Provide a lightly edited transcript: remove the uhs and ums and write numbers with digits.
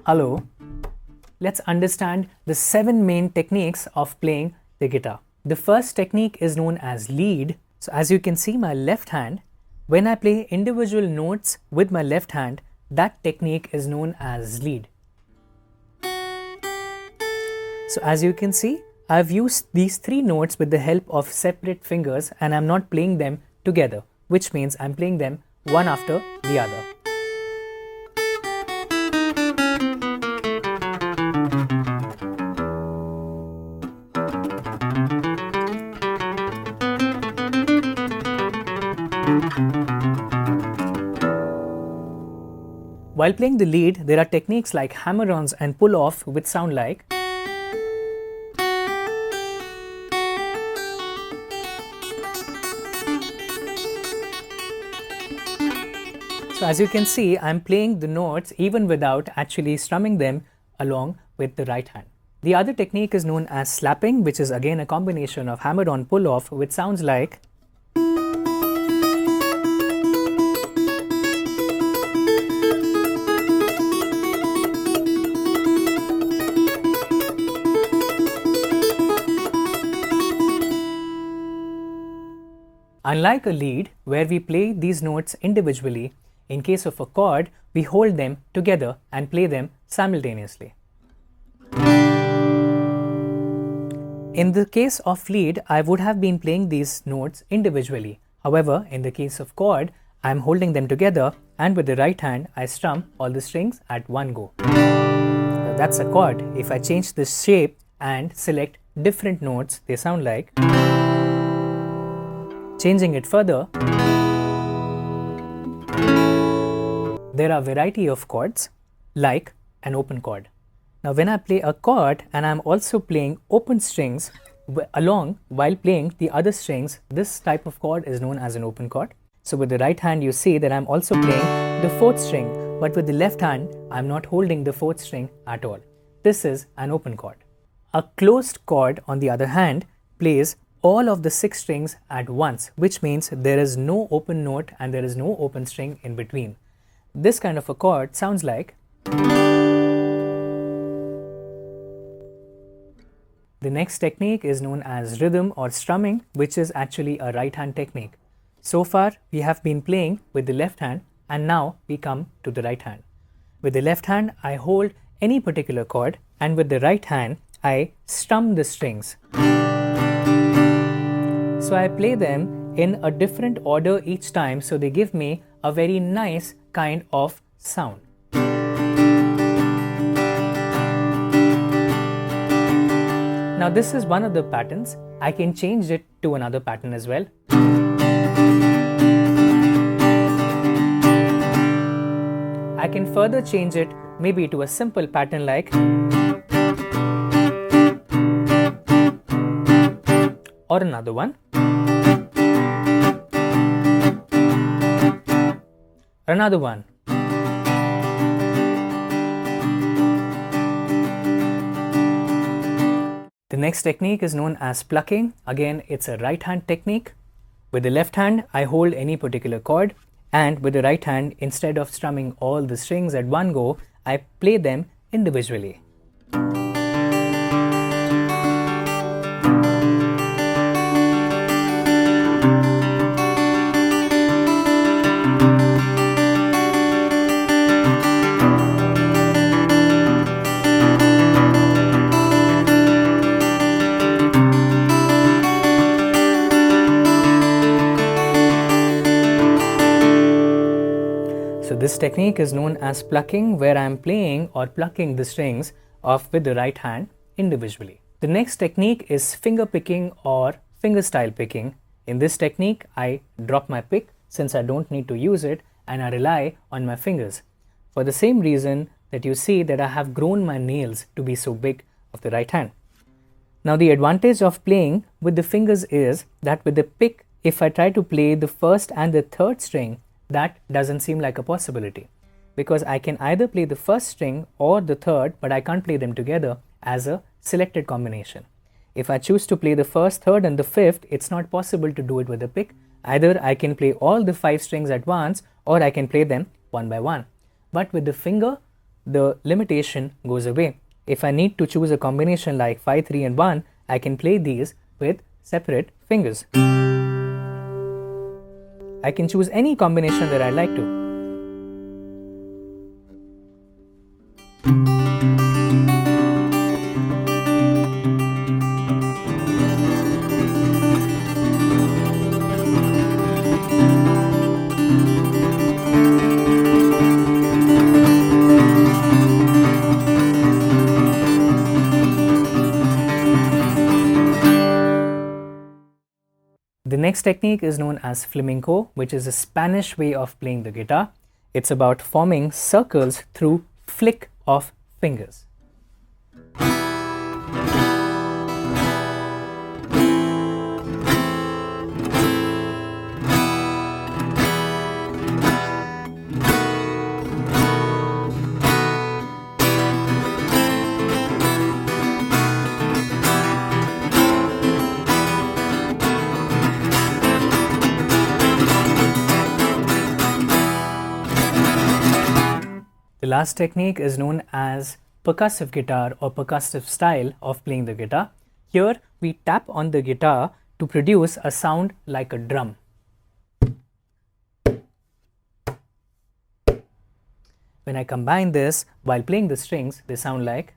Hello, let's understand the 7 main techniques of playing the guitar. The first technique is known as lead. So as you can see my left hand, when I play individual notes with my left hand, that technique is known as lead. So as you can see, I've used these 3 notes with the help of separate fingers and I'm not playing them together, which means I'm playing them one after the other. While playing the lead, there are techniques like hammer-ons and pull-off which sound like. So as you can see, I'm playing the notes even without actually strumming them along with the right hand. The other technique is known as slapping, which is again a combination of hammer-on pull-off which sounds like. Unlike a lead, where we play these notes individually, in case of a chord, we hold them together and play them simultaneously. In the case of lead, I would have been playing these notes individually. However, in the case of chord, I am holding them together and with the right hand, I strum all the strings at one go. So that's a chord. If I change the shape and select different notes, they sound like. Changing it further, there are a variety of chords like an open chord. Now when I play a chord and I'm also playing open strings along while playing the other strings, this type of chord is known as an open chord. So with the right hand you see that I'm also playing the 4th string, but with the left hand I'm not holding the 4th string at all. This is an open chord. A closed chord on the other hand plays all of the 6 strings at once, which means there is no open note and there is no open string in between. This kind of a chord sounds like. The next technique is known as rhythm or strumming, which is actually a right hand technique. So far we have been playing with the left hand and now we come to the right hand. With the left hand I hold any particular chord and with the right hand I strum the strings. So I play them in a different order each time, so they give me a very nice kind of sound. Now this is one of the patterns. I can change it to another pattern as well. I can further change it maybe to a simple pattern like. Or another one. Another one. The next technique is known as plucking. Again, it's a right hand technique. With the left hand, I hold any particular chord, and with the right hand, instead of strumming all the strings at one go, I play them individually. So this technique is known as plucking, where I am playing or plucking the strings off with the right hand individually. The next technique is finger picking or fingerstyle picking. In this technique, I drop my pick since I don't need to use it and I rely on my fingers. For the same reason that you see that I have grown my nails to be so big of the right hand. Now the advantage of playing with the fingers is that with the pick, if I try to play the 1st and the 3rd string, that doesn't seem like a possibility because I can either play the 1st string or the 3rd, but I can't play them together as a selected combination. If I choose to play the 1st, 3rd and the 5th, it's not possible to do it with a pick. Either I can play all the 5 strings at once or I can play them one by one. But with the finger, the limitation goes away. If I need to choose a combination like 5, 3 and 1, I can play these with separate fingers. I can choose any combination that I like to. The next technique is known as Flamenco, which is a Spanish way of playing the guitar. It's about forming circles through flick of fingers. The last technique is known as percussive guitar or percussive style of playing the guitar. Here we tap on the guitar to produce a sound like a drum. When I combine this while playing the strings, they sound like